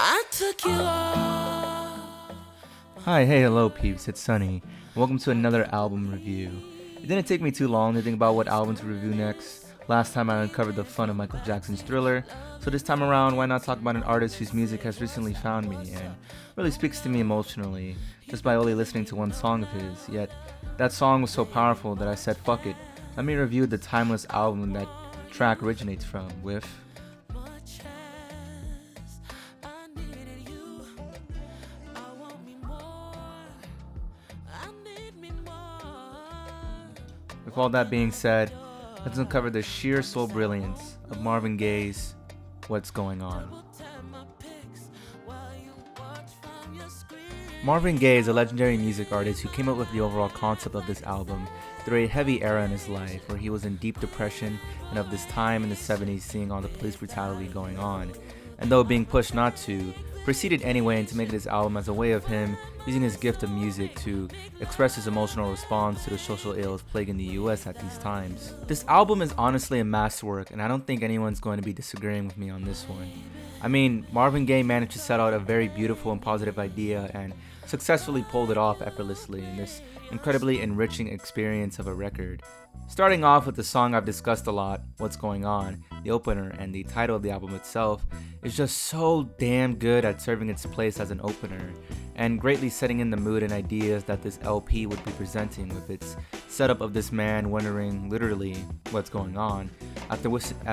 I took you off. Hi, hey, hello peeps, it's Sunny. Welcome to another album review. It didn't take me too long to think about what album to review next. Last time I uncovered the fun of Michael Jackson's Thriller, so this time around why not talk about an artist whose music has recently found me and really speaks to me emotionally, just by only listening to one song of his, yet that song was so powerful that I said fuck it, let me review the timeless album that track originates from, with With all that being said, let's uncover the sheer soul brilliance of Marvin Gaye's What's Going On. Marvin Gaye is a legendary music artist who came up with the overall concept of this album through a heavy era in his life where he was in deep depression and of this time in the 70s seeing all the police brutality going on, and though being pushed not to, proceeded anyway and to make this album as a way of him using his gift of music to express his emotional response to the social ills plaguing the US at these times. This album is honestly a masterwork, and I don't think anyone's going to be disagreeing with me on this one. I mean, Marvin Gaye managed to set out a very beautiful and positive idea and successfully pulled it off effortlessly in this incredibly enriching experience of a record. Starting off with the song I've discussed a lot, What's Going On, the opener and the title of the album itself is just so damn good at serving its place as an opener and greatly setting in the mood and ideas that this LP would be presenting with its setup of this man wondering literally what's going on after witnessing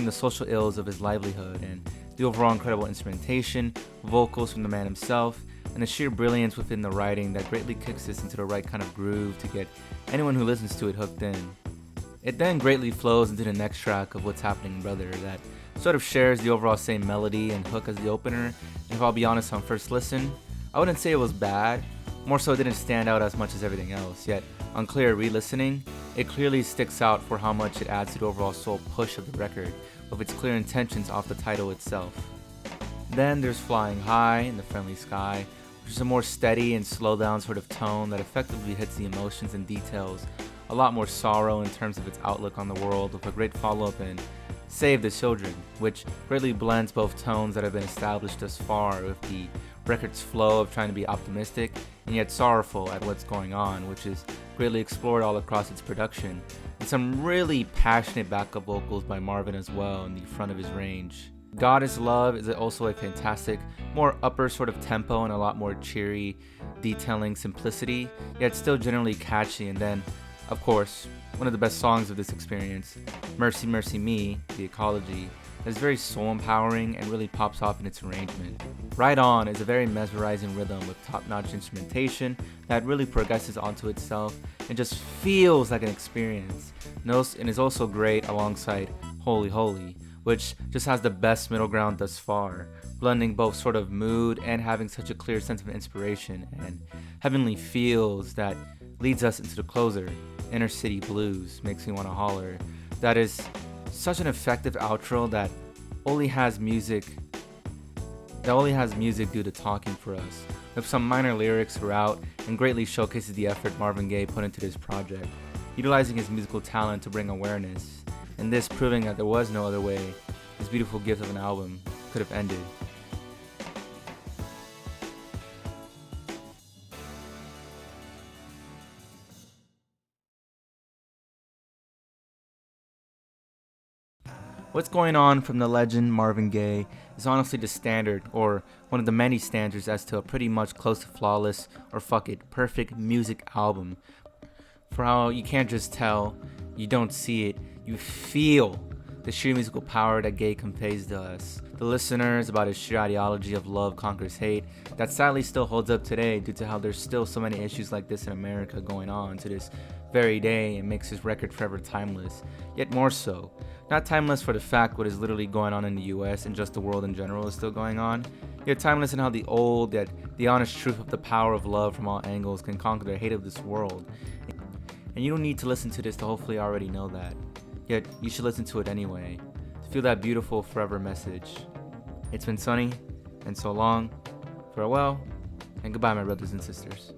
the social ills of his livelihood, and the overall incredible instrumentation, vocals from the man himself, and the sheer brilliance within the writing that greatly kicks this into the right kind of groove to get anyone who listens to it hooked in. It then greatly flows into the next track of What's Happening Brother that sort of shares the overall same melody and hook as the opener, and if I'll be honest on first listen, I wouldn't say it was bad, more so it didn't stand out as much as everything else, yet on clear re-listening, it clearly sticks out for how much it adds to the overall soul push of the record, with its clear intentions off the title itself. Then there's Flying High in the Friendly Sky, which is a more steady and slow down sort of tone that effectively hits the emotions and details, a lot more sorrow in terms of its outlook on the world, with a great follow-up in Save the Children, which greatly blends both tones that have been established thus far with the record's flow of trying to be optimistic and yet sorrowful at what's going on, which is greatly explored all across its production, and some really passionate backup vocals by Marvin as well in the front of his range. God is Love is also a fantastic, more upper sort of tempo and a lot more cheery, detailing simplicity, yet still generally catchy. And then, of course, one of the best songs of this experience, Mercy Mercy Me, The Ecology, is very soul empowering and really pops off in its arrangement. Right On is a very mesmerizing rhythm with top-notch instrumentation that really progresses onto itself and just feels like an experience. And is also great alongside Holy Holy, which just has the best middle ground thus far, blending both sort of mood and having such a clear sense of inspiration and heavenly feels that leads us into the closer, Inner City Blues, Makes Me Wanna Holler. That is such an effective outro that only has music do the talking for us, with some minor lyrics throughout, and greatly showcases the effort Marvin Gaye put into this project, utilizing his musical talent to bring awareness, and this proving that there was no other way this beautiful gift of an album could have ended. What's Going On from the legend Marvin Gaye is honestly the standard, or one of the many standards as to a pretty much close to flawless, or fuck it, perfect music album. For how you can't just tell, you don't see it, you feel the sheer musical power that Gaye conveys to us, the listeners, about his sheer ideology of love conquers hate that sadly still holds up today due to how there's still so many issues like this in America going on to this very day, and makes his record forever timeless, yet more so. Not timeless for the fact what is literally going on in the US and just the world in general is still going on, yet timeless in how the old yet the honest truth of the power of love from all angles can conquer the hate of this world. And you don't need to listen to this to hopefully already know that, yet you should listen to it anyway, to feel that beautiful forever message. It's been Sunny, and so long, farewell, and goodbye my brothers and sisters.